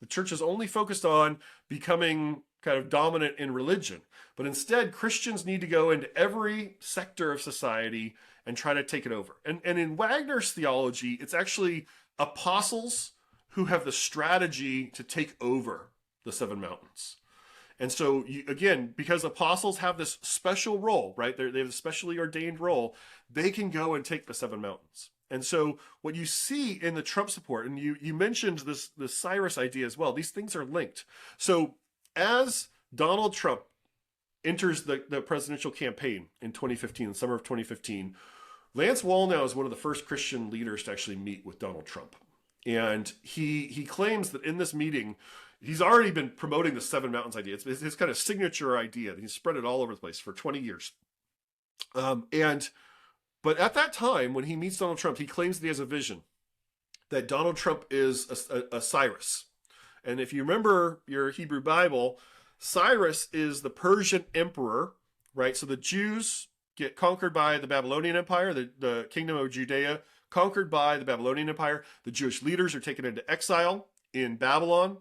The church has only focused on becoming kind of dominant in religion, but instead Christians need to go into every sector of society and try to take it over. And in Wagner's theology, it's actually apostles who have the strategy to take over the 7 mountains. And so, again, because apostles have this special role, right? They have a specially ordained role. They can go and take the 7 mountains. And so what you see in the Trump support, and you mentioned this Cyrus idea as well, these things are linked. So as Donald Trump enters the presidential campaign in 2015, the summer of 2015, Lance Wallnau is one of the first Christian leaders to actually meet with Donald Trump. And he claims that in this meeting, he's already been promoting the Seven Mountains idea. It's his kind of signature idea. He's spread it all over the place for 20 years. But at that time, when he meets Donald Trump, he claims that he has a vision that Donald Trump is a Cyrus. And if you remember your Hebrew Bible, Cyrus is the Persian emperor, right? So the Jews get conquered by the Babylonian Empire, the kingdom of Judea conquered by the Babylonian Empire. The Jewish leaders are taken into exile in Babylon.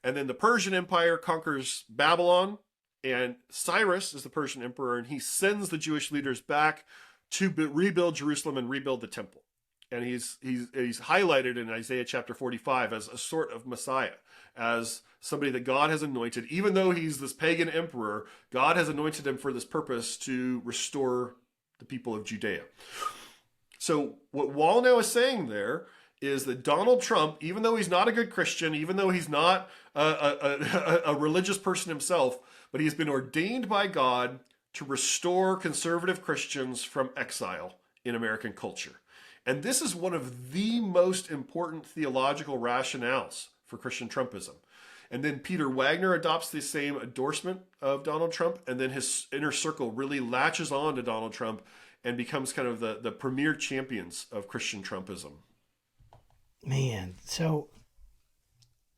And then the Persian Empire conquers Babylon. And Cyrus is the Persian emperor, and he sends the Jewish leaders back to rebuild Jerusalem and rebuild the temple. And he's highlighted in Isaiah chapter 45 as a sort of Messiah, as somebody that God has anointed. Even though he's this pagan emperor, God has anointed him for this purpose to restore the people of Judea. So what Wallnau is saying there is that Donald Trump, even though he's not a good Christian, even though he's not a religious person himself, but he's been ordained by God to restore conservative Christians from exile in American culture. And this is one of the most important theological rationales for Christian Trumpism. And then Peter Wagner adopts the same endorsement of Donald Trump, and then his inner circle really latches on to Donald Trump and becomes kind of the premier champions of Christian Trumpism. Man, so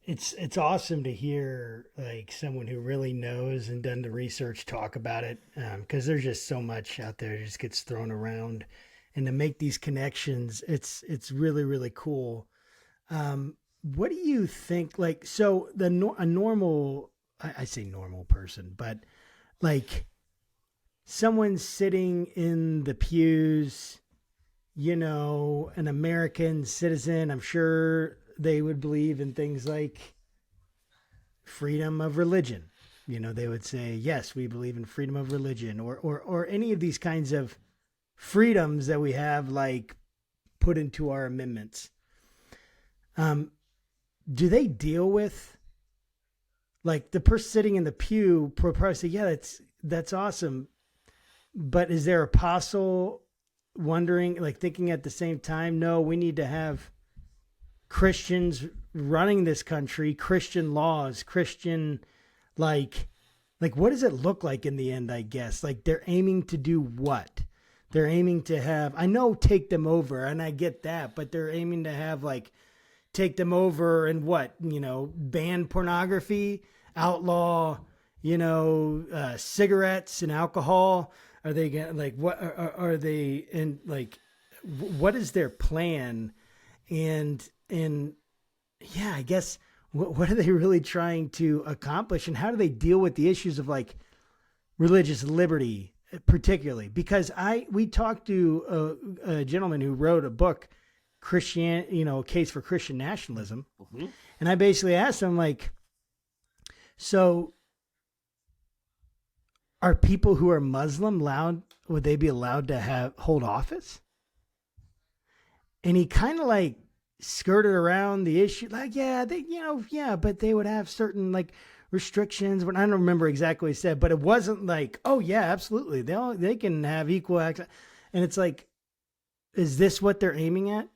it's awesome to hear like someone who really knows and done the research talk about it, because there's just so much out there that just gets thrown around, and to make these connections, it's really, really cool. What do you think? Like, so a normal, I say normal person, but like someone sitting in the pews, you know, an American citizen, I'm sure they would believe in things like freedom of religion. You know, they would say, yes, we believe in freedom of religion, or any of these kinds of freedoms that we have, like put into our amendments. Do they deal with, like, the person sitting in the pew probably say, yeah, that's awesome. But is their apostle wondering, like thinking at the same time, no, we need to have Christians running this country, Christian laws, Christian, like what does it look like in the end, I guess? Like they're aiming to do what? They're aiming to have, I know, take them over, and I get that, but they're aiming to have like take them over and what, you know, ban pornography, outlaw, you know, cigarettes and alcohol. Are they gonna, like, what are they, and like, what is their plan? And yeah, I guess what are they really trying to accomplish, and how do they deal with the issues of like religious liberty, particularly? Because we talked to a gentleman who wrote a book, A Case for Christian Nationalism. Mm-hmm. And I basically asked him, like, so are people who are Muslim would they be allowed to hold office? And he kind of like skirted around the issue, like, yeah, but they would have certain like restrictions. But I don't remember exactly what he said, but it wasn't like, oh yeah, absolutely, they can have equal access. And it's like, is this what they're aiming at?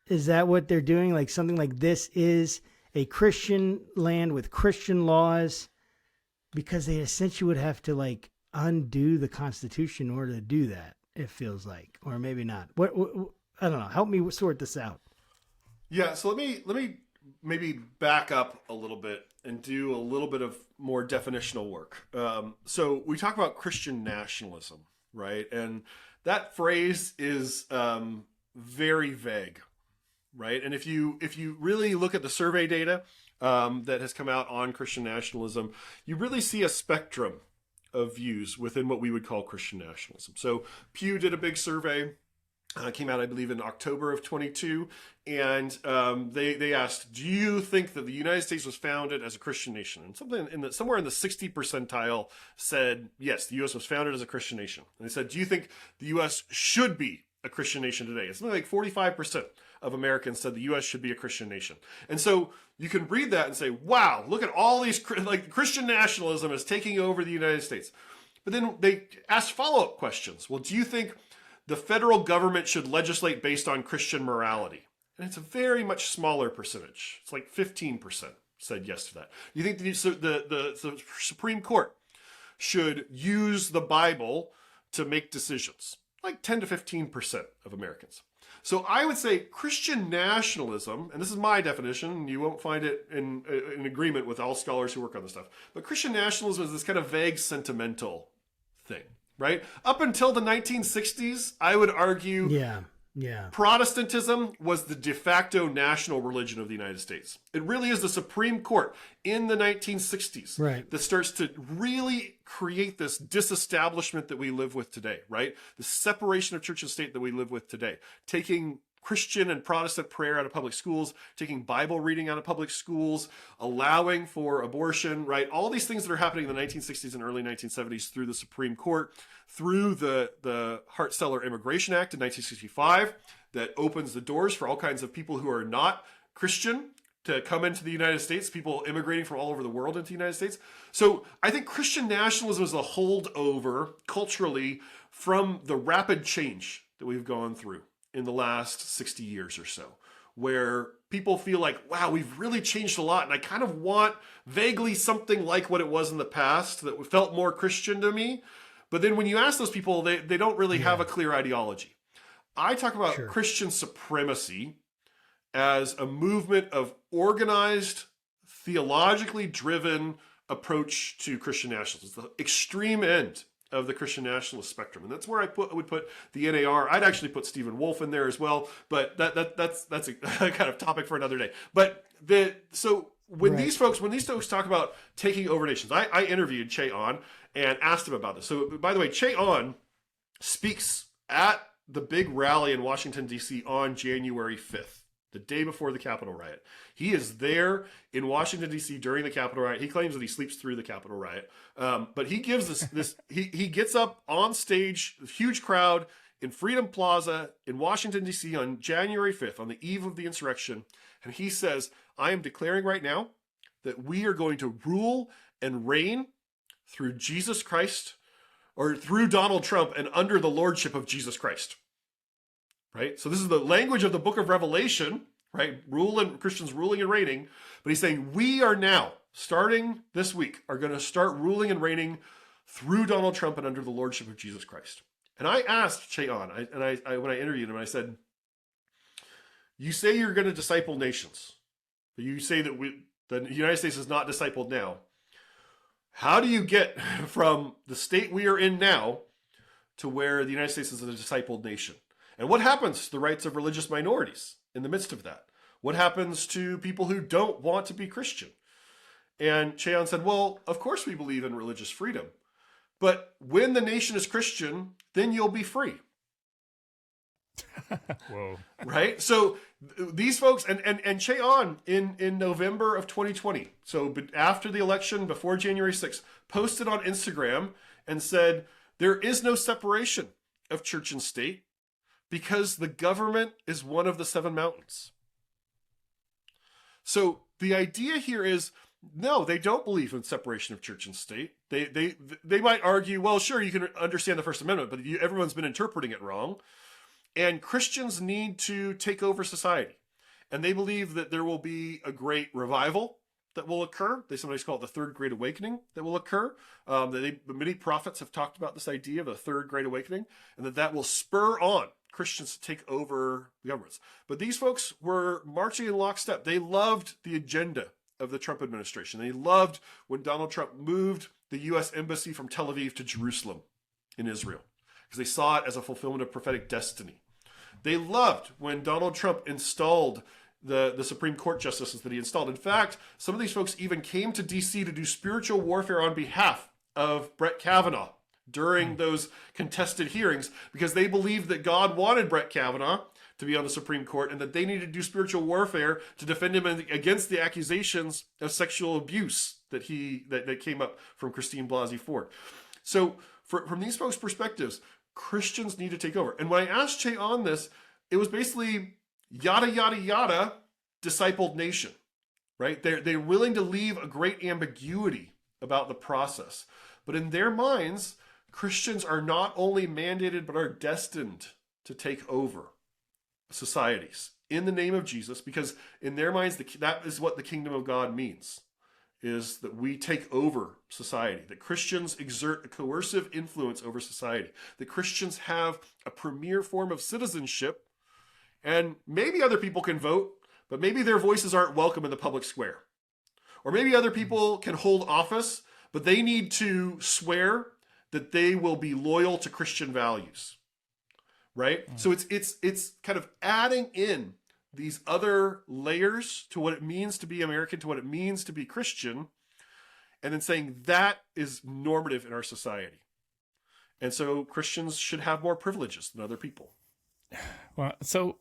Is that what they're doing? Like something like this is a Christian land with Christian laws, because they essentially would have to like undo the Constitution in order to do that. It feels like, or maybe not. What I don't know. Help me sort this out. Yeah. So let me maybe back up a little bit and do a little bit of more definitional work. So we talk about Christian nationalism, right? And that phrase is very vague. Right. And if you really look at the survey data that has come out on Christian nationalism, you really see a spectrum of views within what we would call Christian nationalism. So Pew did a big survey, came out, I believe, in October of 22. And they asked, do you think that the United States was founded as a Christian nation? And somewhere in the 60 percentile said, yes, the U.S. was founded as a Christian nation. And they said, do you think the U.S. should be a Christian nation today? It's something like 45% of Americans said the U.S. should be a Christian nation. And so you can read that and say, wow, look at all these, like Christian nationalism is taking over the United States. But then they asked follow-up questions. Well, do you think the federal government should legislate based on Christian morality. And it's a very much smaller percentage. It's like 15% said yes to that. You think the Supreme Court should use the Bible to make decisions? Like 10 to 15% of Americans. So I would say Christian nationalism, and this is my definition, you won't find it in agreement with all scholars who work on this stuff, but Christian nationalism is this kind of vague sentimental thing, right? Up until the 1960s, I would argue Protestantism was the de facto national religion of the United States. It really is the Supreme Court in the 1960s that starts to really create this disestablishment that we live with today, right? The separation of church and state that we live with today, taking Christian and Protestant prayer out of public schools, taking Bible reading out of public schools, allowing for abortion, right? All these things that are happening in the 1960s and early 1970s through the Supreme Court, through the Hart-Celler Immigration Act in 1965 that opens the doors for all kinds of people who are not Christian to come into the United States, people immigrating from all over the world into the United States. So I think Christian nationalism is a holdover culturally from the rapid change that we've gone through in the last 60 years or so, where people feel like, wow, we've really changed a lot, and I kind of want vaguely something like what it was in the past that felt more Christian to me. But then when you ask those people, they don't really have a clear ideology. I talk about Christian supremacy as a movement of organized, theologically driven approach to Christian nationalism. It's the extreme end of the Christian nationalist spectrum. And that's where I would put the NAR. I'd actually put Stephen Wolfe in there as well, but that's a kind of topic for another day. But when these folks talk about taking over nations, I interviewed Che Ahn and asked him about this. So by the way, Che Ahn speaks at the big rally in Washington, D.C. on January 5th. The day before the Capitol riot. He is there in Washington, D.C. during the Capitol riot. He claims that he sleeps through the Capitol riot. But he gives he gets up on stage, a huge crowd in Freedom Plaza in Washington, D.C. on January 5th, on the eve of the insurrection. And he says, I am declaring right now that we are going to rule and reign through Jesus Christ, or through Donald Trump and under the lordship of Jesus Christ. Right? So this is the language of the book of Revelation, right? Christians ruling and reigning. But he's saying we are now, starting this week, are going to start ruling and reigning through Donald Trump and under the lordship of Jesus Christ. And I asked Che Ahn, when I interviewed him, I said, you say you're going to disciple nations, but you say that the United States is not discipled now. How do you get from the state we are in now to where the United States is a discipled nation? And what happens to the rights of religious minorities in the midst of that? What happens to people who don't want to be Christian? And Che Ahn said, well, of course we believe in religious freedom. But when the nation is Christian, then you'll be free. Whoa. Right? So these folks, and Che Ahn in November of 2020, so after the election, before January 6th, posted on Instagram and said, there is no separation of church and state, because the government is one of the seven mountains. So the idea here is, no, they don't believe in separation of church and state. They might argue, well, sure, you can understand the First Amendment, but everyone's been interpreting it wrong. And Christians need to take over society. And they believe that there will be a great revival that will occur. They sometimes call it the Third Great Awakening that will occur. Many prophets have talked about this idea of the Third Great Awakening, and that will spur on Christians to take over the governments. But these folks were marching in lockstep. They loved the agenda of the Trump administration. They loved when Donald Trump moved the U.S. embassy from Tel Aviv to Jerusalem in Israel, because they saw it as a fulfillment of prophetic destiny. They loved when Donald Trump installed the Supreme Court justices that he installed. In fact, some of these folks even came to D.C. to do spiritual warfare on behalf of Brett Kavanaugh during those contested hearings, because they believed that God wanted Brett Kavanaugh to be on the Supreme Court and that they needed to do spiritual warfare to defend him against the accusations of sexual abuse that came up from Christine Blasey Ford. So from these folks' perspectives, Christians need to take over. And when I asked Che Ahn this, it was basically yada, yada, yada, discipled nation, right? They're willing to leave a great ambiguity about the process. But in their minds, Christians are not only mandated, but are destined to take over societies in the name of Jesus, because in their minds, that is what the kingdom of God means, is that we take over society, that Christians exert a coercive influence over society, that Christians have a premier form of citizenship, and maybe other people can vote, but maybe their voices aren't welcome in the public square. Or maybe other people can hold office, but they need to swear that they will be loyal to Christian values, right? So it's kind of adding in these other layers to what it means to be American, to what it means to be Christian, and then saying that is normative in our society. And so Christians should have more privileges than other people. Well, so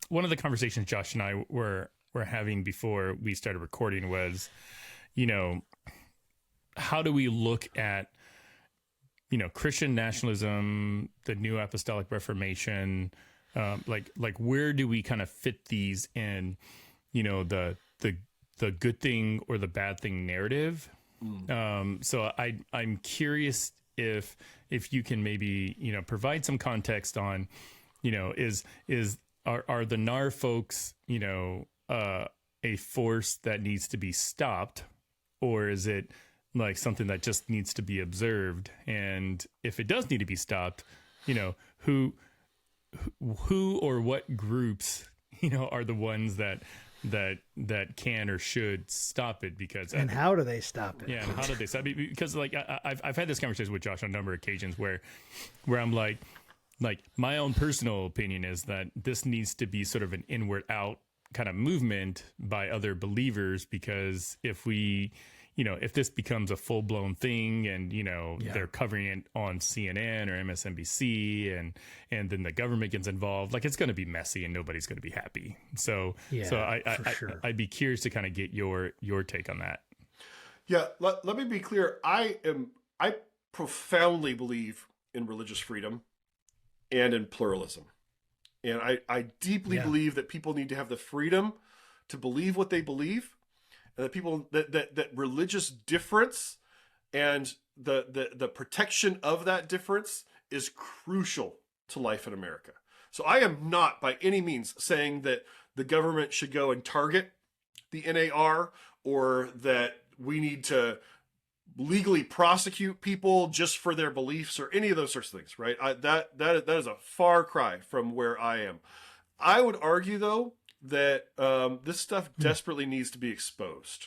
one of the conversations Josh and I were having before we started recording was, how do we look at, Christian nationalism, the New Apostolic Reformation, like where do we kind of fit these in, the good thing or the bad thing narrative? So I'm curious if you can maybe, provide some context on, are the NAR folks, a force that needs to be stopped, or is it like something that just needs to be observed? And if it does need to be stopped, who or what groups, are the ones that can or should stop it? Because and how do they stop it? Yeah, and how do they stop it? Because like I've had this conversation with Josh on a number of occasions where I'm like my own personal opinion is that this needs to be sort of an inward out kind of movement by other believers, because if we, if this becomes a full blown thing and, they're covering it on CNN or MSNBC and then the government gets involved, like it's going to be messy and nobody's going to be happy. So I'd be curious to kind of get your take on that. Yeah. Let me be clear. I profoundly believe in religious freedom and in pluralism. And I deeply believe that people need to have the freedom to believe what they believe, and that people that religious difference and the protection of that difference is crucial to life in America. So I am not by any means saying that the government should go and target the NAR, or that we need to legally prosecute people just for their beliefs or any of those sorts of things, right? That is a far cry from where I am. I would argue, though, that this stuff desperately needs to be exposed.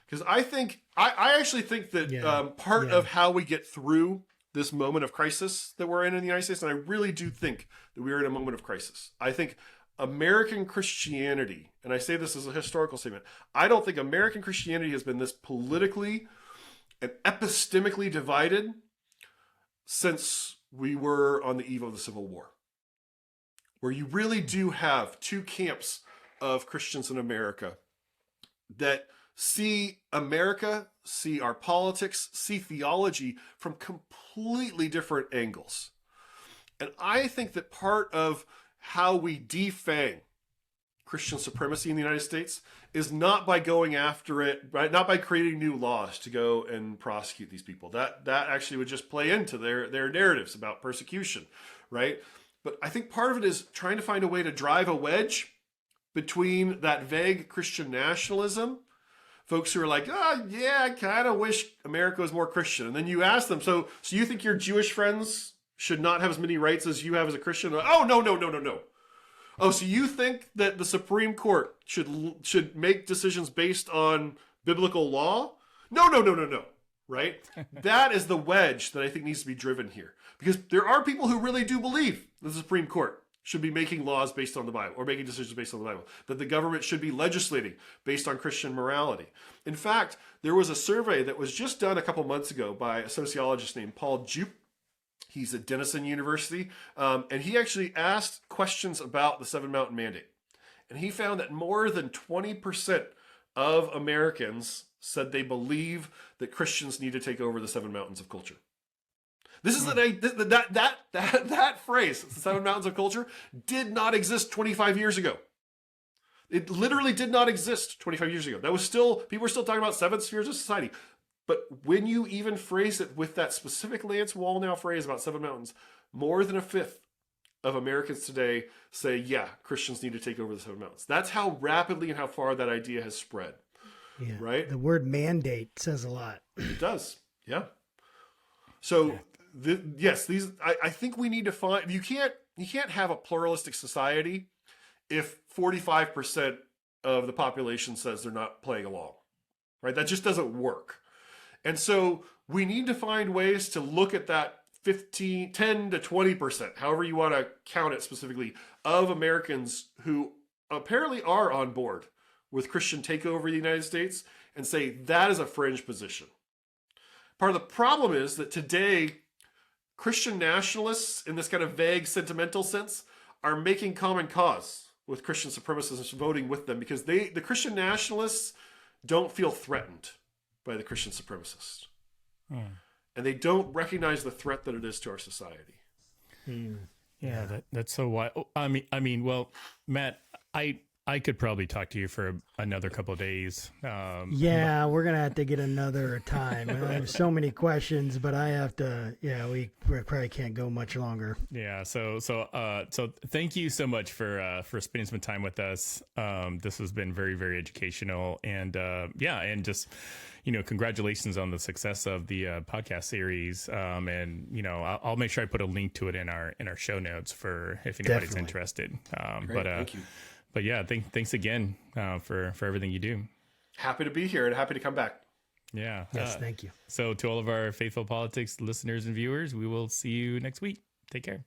Because I actually think that part of how we get through this moment of crisis that we're in the United States, and I really do think that we are in a moment of crisis. I think American Christianity, and I say this as a historical statement, I don't think American Christianity has been this politically and epistemically divided since we were on the eve of the Civil War, where you really do have two camps of Christians in America that see America, see our politics, see theology from completely different angles. And I think that part of how we defang Christian supremacy in the United States is not by going after it, right? Not by creating new laws to go and prosecute these people. That actually would just play into their narratives about persecution, right? But I think part of it is trying to find a way to drive a wedge between that vague Christian nationalism, folks who are like, I kind of wish America was more Christian. And then you ask them, so you think your Jewish friends should not have as many rights as you have as a Christian? Oh, no. Oh, so you think that the Supreme Court should make decisions based on biblical law? No. Right? That is the wedge that I think needs to be driven here. Because there are people who really do believe that the Supreme Court should be making laws based on the Bible, or making decisions based on the Bible, that the government should be legislating based on Christian morality. In fact, there was a survey that was just done a couple months ago by a sociologist named Paul Jupe. He's at Denison University, and he actually asked questions about the Seven Mountain Mandate. And he found that more than 20% of Americans said they believe that Christians need to take over the seven mountains of culture. This is that phrase, the seven mountains of culture, did not exist 25 years ago. It literally did not exist 25 years ago. That was still, people were still talking about seven spheres of society. But when you even phrase it with that specific Lance Wallnau phrase about seven mountains, more than a fifth of Americans today say, yeah, Christians need to take over the seven mountains. That's how rapidly and how far that idea has spread. Yeah. Right? The word mandate says a lot. It does. Yeah. So yes, I think we need to find, you can't have a pluralistic society if 45% of the population says they're not playing along, right? That just doesn't work. And so we need to find ways to look at that 10 to 20%, however you want to count it specifically, of Americans who apparently are on board with Christian takeover of the United States and say that is a fringe position. Part of the problem is that today, Christian nationalists, in this kind of vague, sentimental sense, are making common cause with Christian supremacists, voting with them, because the Christian nationalists don't feel threatened by the Christian supremacists. And they don't recognize the threat that it is to our society. Yeah, that's so wild. I mean, well, Matt, I could probably talk to you for another couple of days. Yeah, we're gonna have to get another time. I have so many questions, but I have to. Yeah, we probably can't go much longer. Yeah. So thank you so much for spending some time with us. This has been very, very educational, and and just, congratulations on the success of the podcast series. And I'll make sure I put a link to it in our show notes for if anybody's Definitely. interested. Great, thank you. But yeah, thanks again for everything you do. Happy to be here and happy to come back. Yeah. Yes, thank you. So to all of our Faithful Politics listeners and viewers, we will see you next week. Take care.